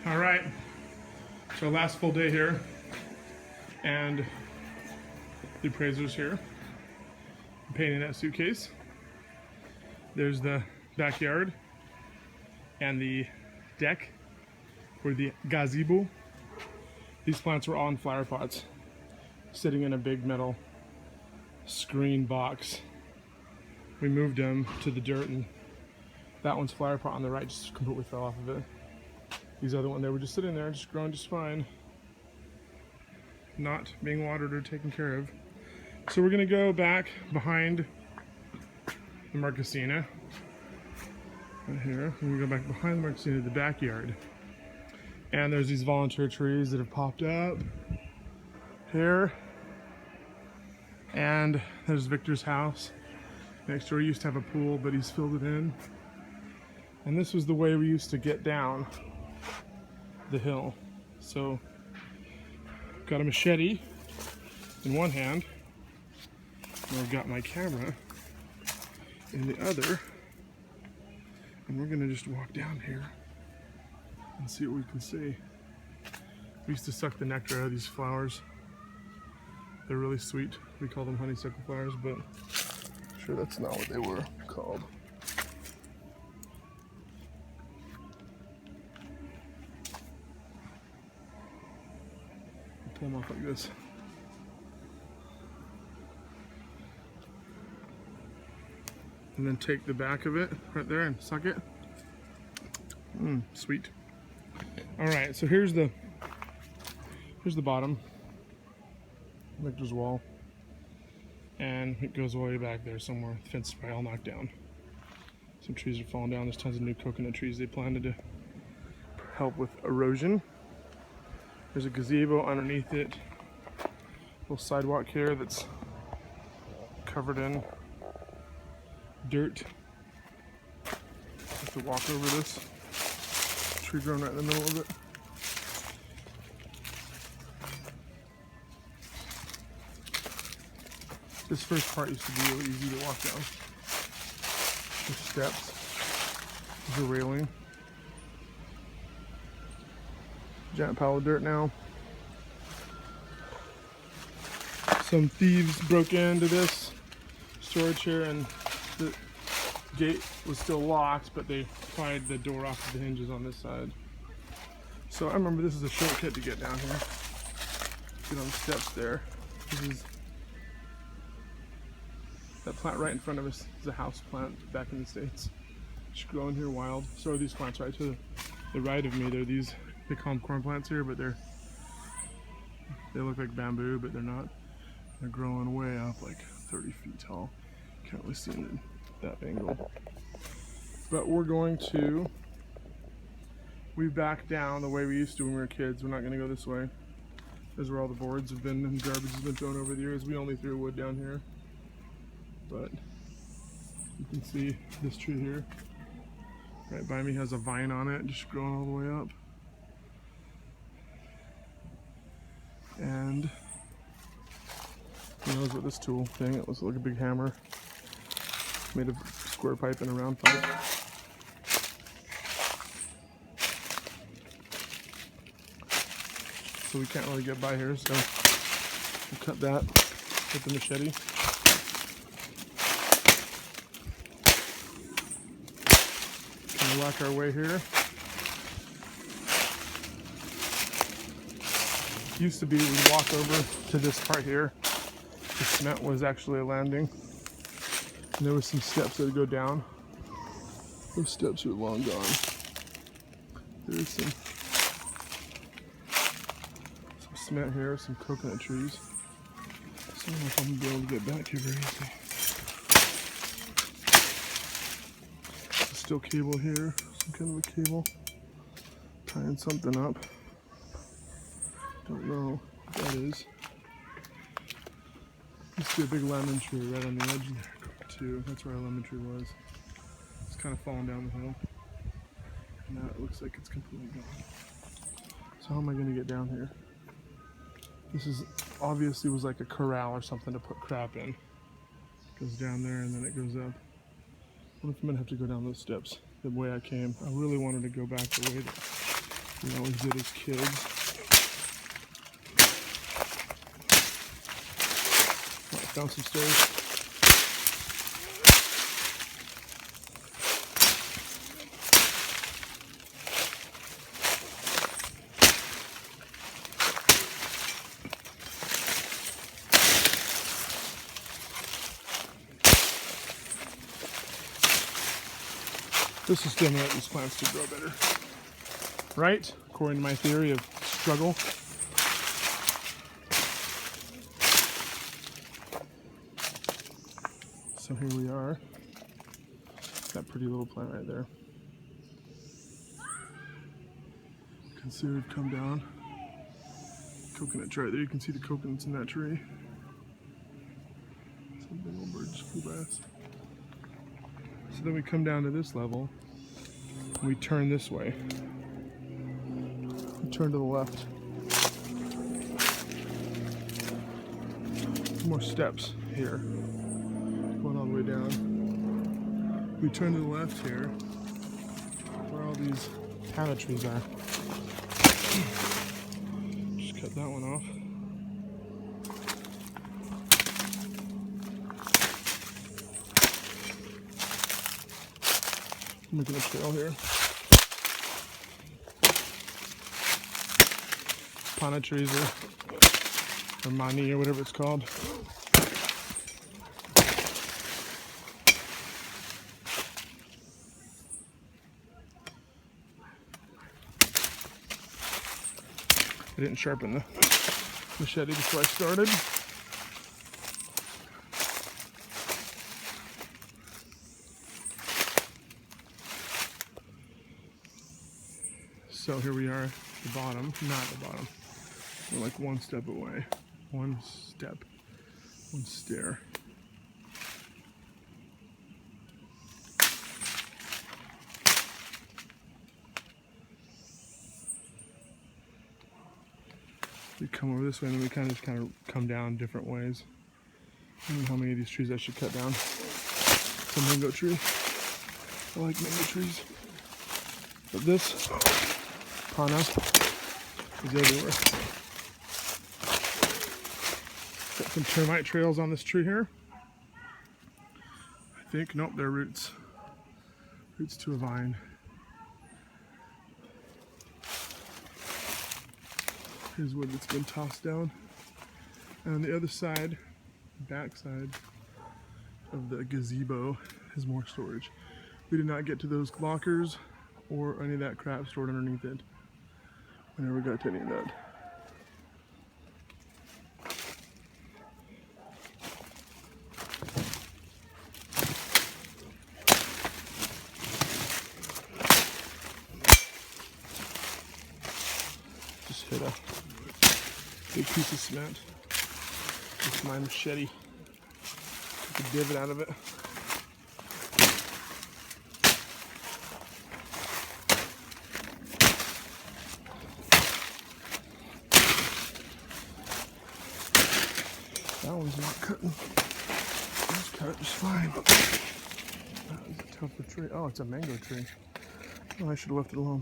All right, so last full day here, and the appraiser's here, painting that suitcase. There's the backyard and the deck for the gazebo. These plants were all in flower pots, sitting in a big metal screen box. We moved them to the dirt, and that one's flower pot on the right just completely fell off of it. These other ones, they were just sitting there, just growing just fine, not being watered or taken care of. So we're gonna go back behind the Marquesina, right here. We're gonna go back behind the Marquesina to the backyard. And there's these volunteer trees that have popped up here. And there's Victor's house. Next door, he used to have a pool, but he's filled it in. And this was the way we used to get down the hill. So, got a machete in one hand, and I've got my camera in the other, and we're gonna just walk down here and see what we can see. We used to suck the nectar out of these flowers. They're really sweet. We call them honeysuckle flowers, but I'm sure that's not what they were called. Pull them off like this. And then take the back of it right there and suck it. Sweet. All right, so here's the bottom, Victor's wall, and it goes all the way back there somewhere. The fence is probably all knocked down. Some trees are falling down. There's tons of new coconut trees they planted to help with erosion. There's a gazebo underneath it. Little sidewalk here that's covered in dirt. Have to walk over this. Tree growing right in the middle of it. This first part used to be really easy to walk down. There's steps. There's a railing. Giant pile of dirt now. Some thieves broke into this storage here, and the gate was still locked, but they pried the door off of the hinges on this side. So I remember this is a shortcut to get down here. Get on the steps there. This is that plant right in front of us is a house plant back in the States. Just growing here wild. So are these plants right to the right of me. They're these, they call them corn plants here, but they look like bamboo, but they're not. They're growing way up, like 30 feet tall. Can't really see them at that angle. But we're going to weave back down the way we used to when we were kids. We're not going to go this way. This is where all the boards have been and garbage has been thrown over the years. We only threw wood down here. But you can see this tree here right by me has a vine on it, just growing all the way up. And who knows what this tool thing, it looks like a big hammer made of square pipe and a round pipe. So we can't really get by here, so we'll cut that with the machete. Kind of whack our way here. Used to be we'd walk over to this part here. The cement was actually a landing. And there was some steps that would go down. Those steps are long gone. There's some cement here, some coconut trees. So I don't know if I'm gonna be able to get back here very easily. Steel cable here, some kind of a cable. Tying something up. Don't know what that is. Used to be a big lemon tree right on the edge there too. That's where our lemon tree was. It's kind of falling down the hill. And now it looks like it's completely gone. So how am I going to get down here? This is obviously was like a corral or something to put crap in. It goes down there and then it goes up. What if I'm going to have to go down those steps the way I came? I really wanted to go back the way that We always did as kids. Oh, I found some stairs. This will stimulate these plants to grow better. Right? According to my theory of struggle. So here we are. That pretty little plant right there. You can see we've come down. Coconut tree right there. You can see the coconuts in that tree. Some big old birds flew by us. So then we come down to this level. And we turn this way. We turn to the left. More steps here. Going all the way down. We turn to the left here, where all these panna trees are. Just cut that one off. I'm making a trail here. Panna trees or mani or whatever it's called. I didn't sharpen the machete before I started. So here we are at the bottom, not the bottom. We're like one step away. One step, one stair. We come over this way and then we kind of come down different ways. I don't know how many of these trees I should cut down. It's a mango tree. I like mango trees. But this panna is everywhere. Got some termite trails on this tree here. I think, nope, they're roots. Roots to a vine. Here's wood that's been tossed down. And on the other side, back side of the gazebo is more storage. We did not get to those lockers or any of that crap stored underneath it. We never got to any of that. Just hit a big piece of cement with my machete. Took a divot out of it. That one's not cutting. It's cut just fine. That is a tougher tree. Oh, it's a mango tree. Oh, I should have left it alone.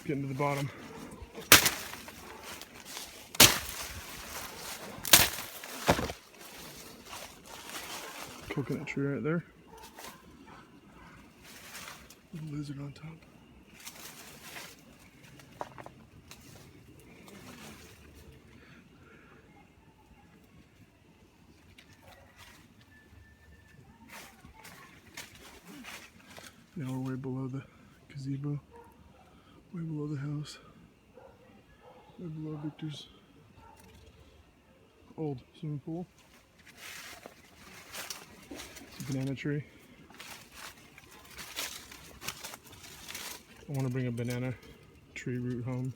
Getting to the bottom. Coconut tree right there. Little lizard on top. Now we're way below the gazebo. Way below the house. Way below Victor's old swimming pool. It's a banana tree. I want to bring a banana tree root home.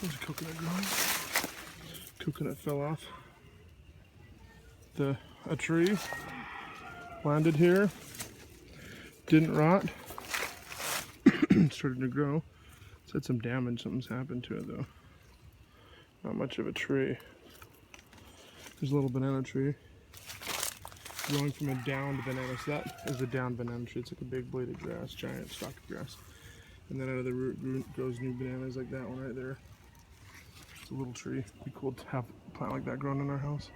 There's a coconut growing. Coconut fell off a tree. Landed here, didn't rot, started to grow. It's had some damage, something's happened to it though. Not much of a tree. There's a little banana tree growing from a downed banana. So that is a downed banana tree. It's like a big blade of grass, giant stalk of grass. And then out of the root grows new bananas like that one right there. It's a little tree. It'd be cool to have a plant like that growing in our house.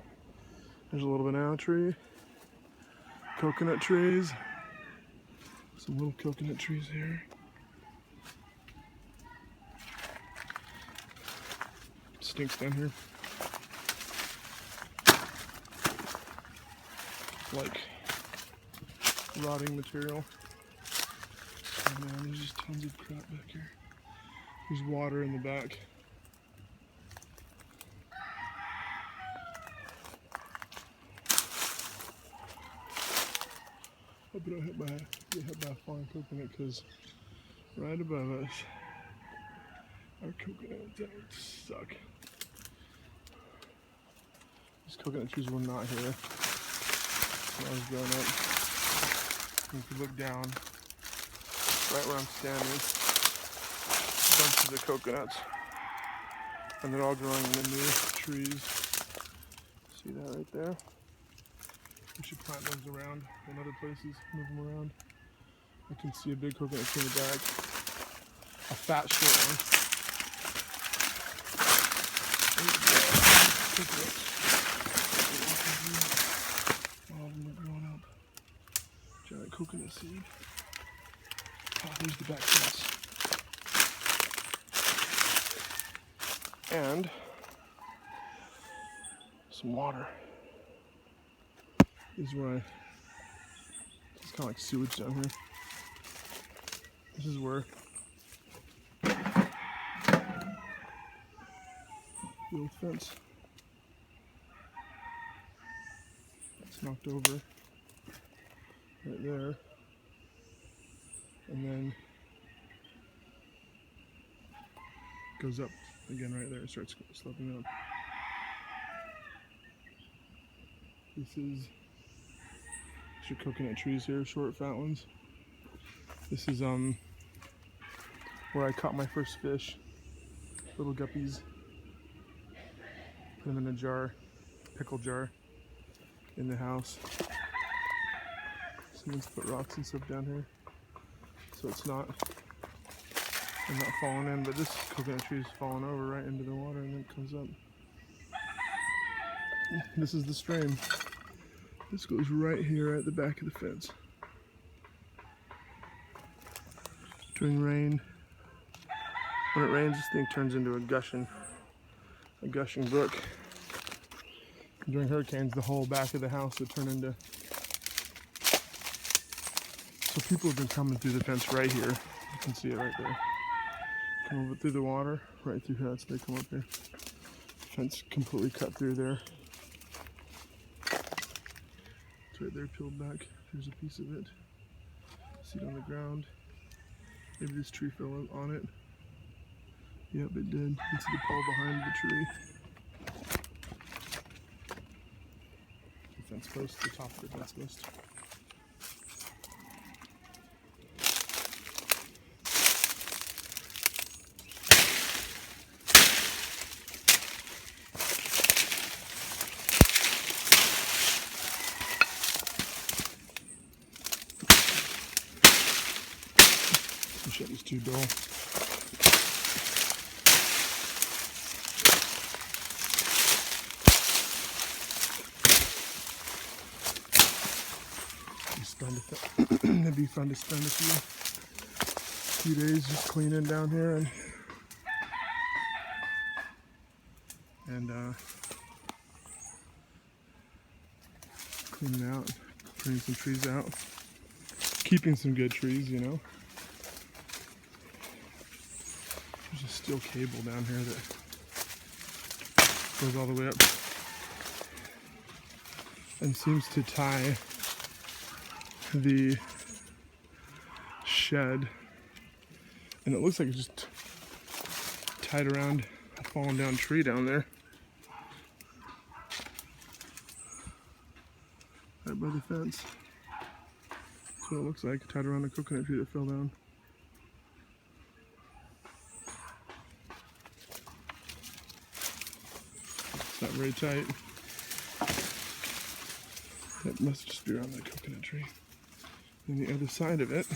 There's a little banana tree. Coconut trees. Some little coconut trees here. Stinks down here. Like rotting material. Oh man, there's just tons of crap back here. There's water in the back. Hope we don't get hit by a falling coconut, because right above us are coconuts that would suck. These coconut trees were not here when I was growing up. And if you look down, right where I'm standing, bunches of coconuts. And they're all growing in the new trees. See that right there? We should plant those around in other places, move them around. I can see a big coconut tree in the back. A fat, short one. All of them are growing up. Giant coconut seed. Oh, there's the back fence. And some water. This is where it's kind of like sewage down here. This is where the old fence. It's knocked over right there. And then goes up again right there. It starts sloping up. This is your coconut trees here, short, fat ones. This is where I caught my first fish, little guppies. Put them in a jar, pickle jar, in the house. Someone's put rocks and stuff down here, so it's not, I'm not falling in. But this coconut tree is falling over right into the water, and then it comes up. This is the stream. This goes right here at the back of the fence. During rain, when it rains, this thing turns into a gushing brook. During hurricanes, the whole back of the house would turn into. So people have been coming through the fence right here. You can see it right there. Come over through the water, right through here. That's they come up here. Fence completely cut through there. Right there, peeled back. Here's a piece of it. See it on the ground. Maybe this tree fell on it. Yep, it did. You can see the pole behind the tree. The fence post, the top of the fence post. Shut these two dull. It'd be fun to spend a few days just cleaning down here and cleaning out, cleaning some trees out, keeping some good trees, you know. There's a steel cable down here that goes all the way up and seems to tie the shed, and it looks like it's just tied around a fallen down tree down there. Right by the fence. That's what it looks like, tied around a coconut tree that fell down. It's not very tight. That must just be around that coconut tree. And the other side of it,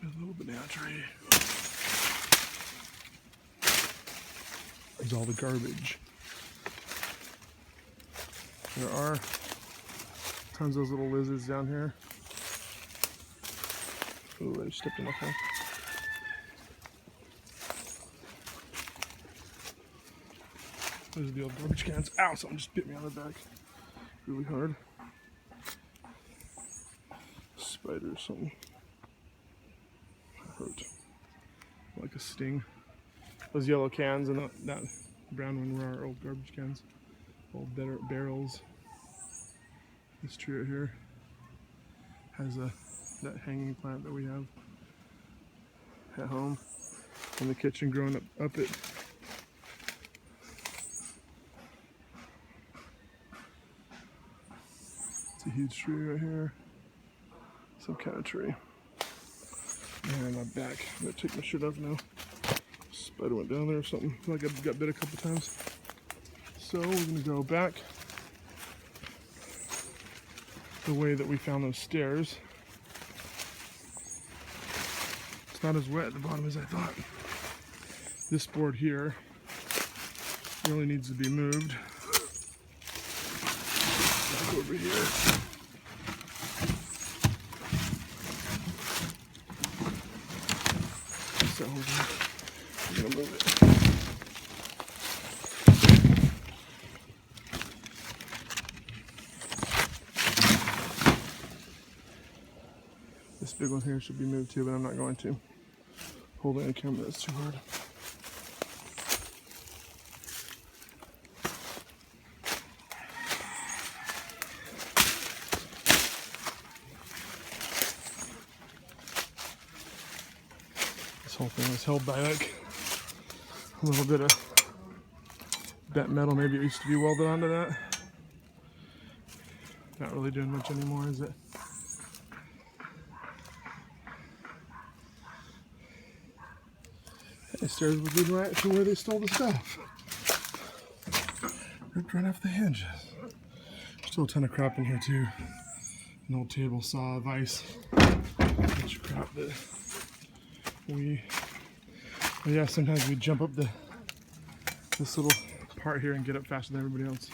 a little banana tree. There's all the garbage. There are tons of those little lizards down here. Ooh, I just stepped in a hole. Those are the old garbage cans. Ow, something just bit me on the back really hard. Spider or something. That hurt. Like a sting. Those yellow cans and that brown one were our old garbage cans. Old barrels. This tree right here has that hanging plant that we have at home in the kitchen growing up it. It's a huge tree right here. Some kind of tree. Man, my back. I'm gonna take my shirt off now. Spider went down there or something. I feel like I got bit a couple times. So we're gonna go back the way that we found those stairs. It's not as wet at the bottom as I thought. This board here really needs to be moved. Back over here. So we're gonna move it. This big one here should be moved too, but I'm not going to. Holding a camera, that's too hard. This whole thing was held by like a little bit of bent metal. Maybe it used to be welded onto that. Not really doing much anymore, is it? The stairs would lead right to where they stole the stuff. Ripped right off the hinges. Still a ton of crap in here too. An old table saw, vise, bunch of crap that yeah, sometimes we jump up this little part here and get up faster than everybody else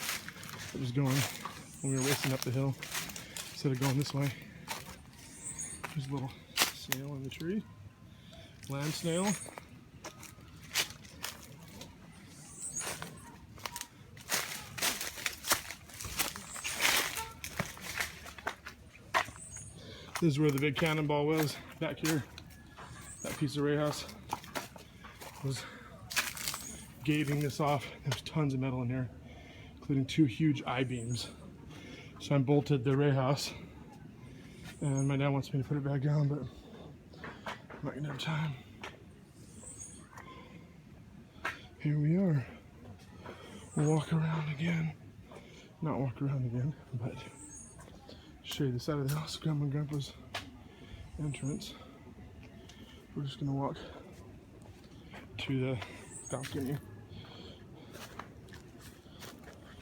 that was going when we were racing up the hill instead of going this way. There's a little snail in the tree. Land snail. This is where the big cannonball was, back here. That piece of house was gating this off. There's tons of metal in here, including 2 huge I-beams. So I bolted the house, and my dad wants me to put it back down, but I'm not gonna have time. Here we are. We'll walk around again. Not walk around again, but show you the side of the house, Grandma and Grandpa's entrance. We're just gonna walk to the balcony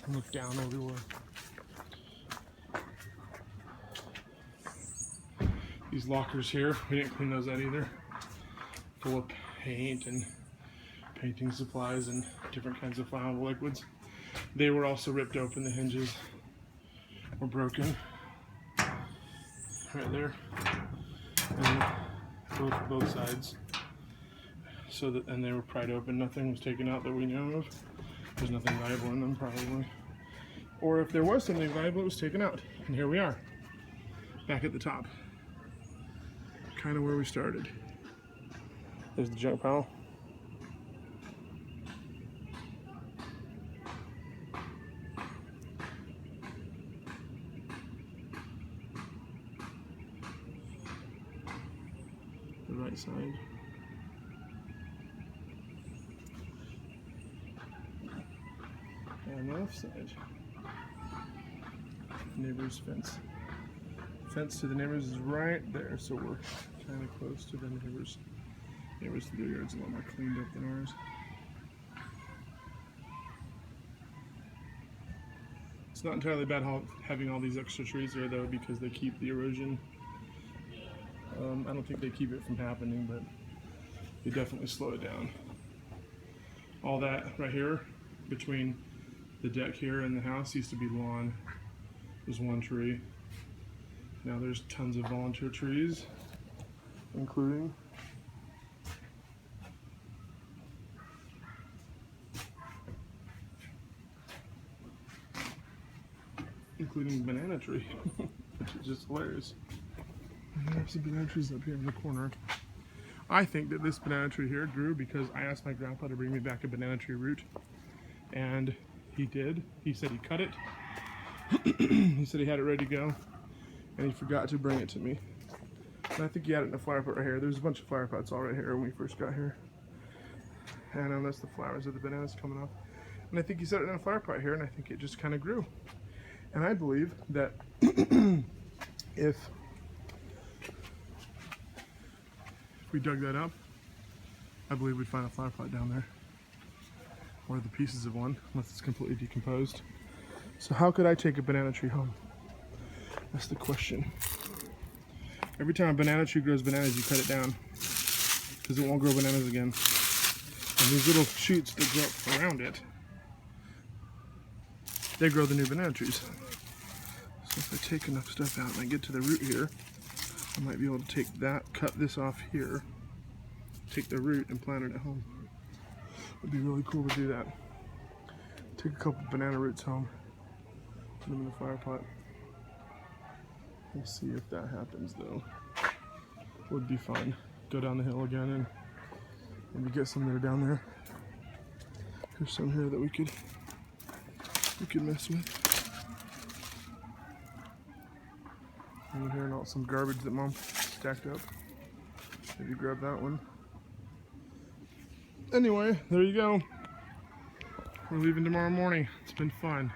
and look down where we were. These lockers here, we didn't clean those out either. Full of paint and painting supplies and different kinds of flammable liquids. They were also ripped open, the hinges were broken. Right there, and both sides. So that, and they were pried open. Nothing was taken out that we know of. There's nothing valuable in them, probably. Or if there was something valuable, it was taken out. And here we are, back at the top, kind of where we started. There's the junk pile. The right side. And the left side. Neighbor's fence. Fence to the neighbors is right there, so we're kind of close to the neighbors. Neighbors, their yard's a lot more cleaned up than ours. It's not entirely bad having all these extra trees there though, because they keep the erosion. I don't think they keep it from happening, but they definitely slow it down. All that right here between the deck here and the house used to be lawn. There's one tree. Now there's tons of volunteer trees, including banana tree, which is just hilarious. And there's some banana trees up here in the corner. I think that this banana tree here grew because I asked my grandpa to bring me back a banana tree root, and he did. He said he cut it. He said he had it ready to go, and he forgot to bring it to me. And I think he had it in a flower pot right here. There's a bunch of flower pots all right here when we first got here. And that's the flowers of the bananas coming off. And I think he set it in a flower pot here, and I think it just kind of grew. And I believe that if we dug that up, I believe we'd find a flower pot down there, or the pieces of one, unless it's completely decomposed. So how could I take a banana tree home? That's the question. Every time a banana tree grows bananas, you cut it down, because it won't grow bananas again. And these little shoots that grow up around it, they grow the new banana trees. So if I take enough stuff out and I get to the root here, I might be able to take that, cut this off here, take the root and plant it at home. It'd be really cool to do that. Take a couple banana roots home, put them in the flower pot. We'll see if that happens though. Would be fun. Go down the hill again and maybe get some that are down there. There's some here that we could mess with. And here, and some garbage that Mom stacked up. Maybe grab that one. Anyway, there you go. We're leaving tomorrow morning. It's been fun.